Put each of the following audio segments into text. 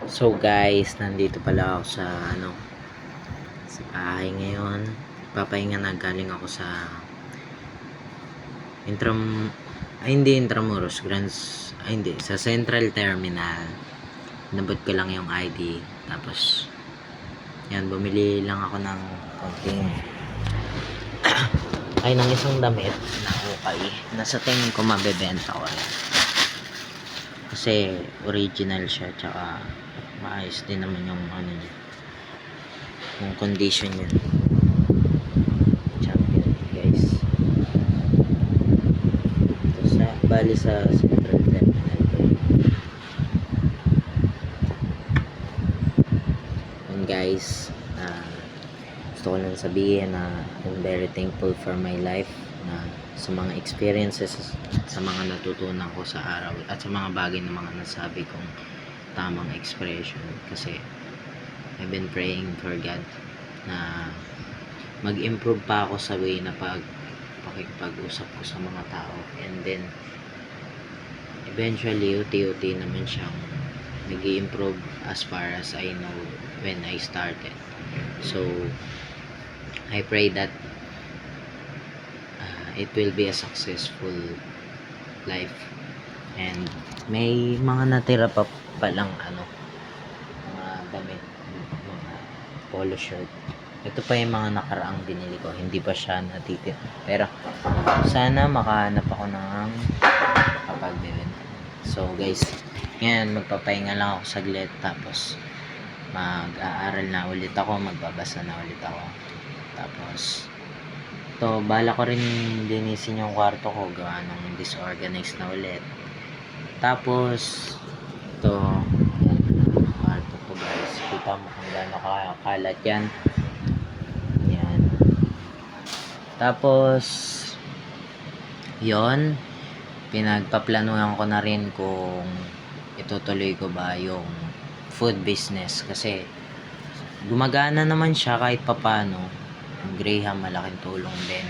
So guys, nandito pala ako sa sa bahay ngayon. Papahinga na, galing ako sa hindi Intramuros, hindi, sa Central Terminal. Nabot ko lang yung ID. Tapos yan, bumili lang ako ng konting ng isang damit na okay. Nasa tingin ko mabebenta ko yan. Kasi original siya, tsaka maayos din naman yung niya, yung condition niya. Champion, guys. Ito sa Central Terminal. And guys, gusto ko lang sabihin na I'm very thankful for my life, na sa mga experiences, sa mga natutunan ko sa araw, at sa mga bagay na mga nasabi kong tamang expression. Kasi I've been praying for God na mag-improve pa ako sa way na pakikipag-usap ko sa mga tao, and then eventually unti-unti naman siyang nag-i-improve as far as I know when I started. So I pray that it will be a successful life. And may mga natira pa palang mga damit, mga polo shirt. Ito pa yung mga nakaraang binili ko, hindi pa siya natitira, pero sana makahanap ako ng kapagbibenta. So guys, ngayon magpapahinga lang ako saglit, tapos mag-aaral na ulit ako, magbabasa na ulit ako. Tapos bala ko rin linisin yung kwarto ko, gawa ng disorganized na ulit. Tapos ito, yan, kwarto ko guys, kita mo kung gaano kakalat yan. Yan. Tapos yon, pinagpaplanuhan ko na rin kung itutuloy ko ba yung food business, kasi gumagana naman siya kahit papano. Yung Graham, malaking tulong din.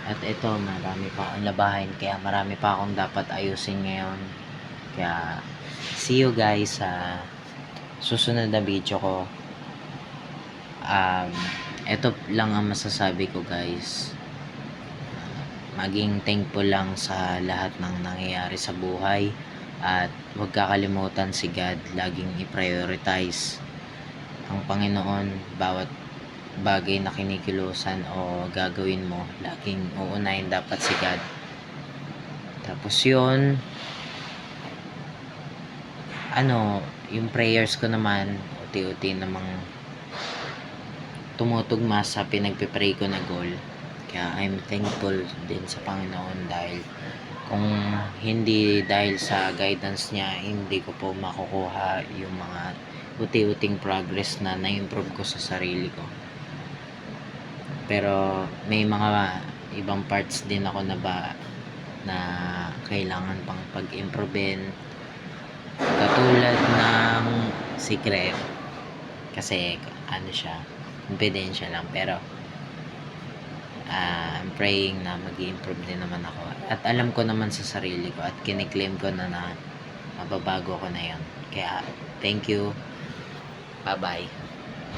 At ito, marami pa akong labahin, kaya marami pa akong dapat ayusin ngayon. Kaya see you guys sa susunod na video ko. Ito lang ang masasabi ko guys. Maging thankful lang sa lahat ng nangyayari sa buhay, at huwag kakalimutan si God. Laging i-prioritize ang Panginoon. Bawat bagay na kinikilusan o gagawin mo, laging uunahin dapat si God. Tapos yun, yung prayers ko naman unti-unti namang tumutugma sa pinagpipray ko na goal. Kaya I'm thankful din sa Panginoon, dahil kung hindi dahil sa guidance niya, hindi ko po makukuha yung mga unti-unting progress na na-improve ko sa sarili ko. Pero may mga ibang parts din ako na kailangan pang pag-improvein, katulad ng secret, kasi siya, confidential lang, pero I'm praying na mag-i-improve din naman ako, at alam ko naman sa sarili ko, at kiniklaim ko na mababago ko na yun. Kaya thank you, bye bye.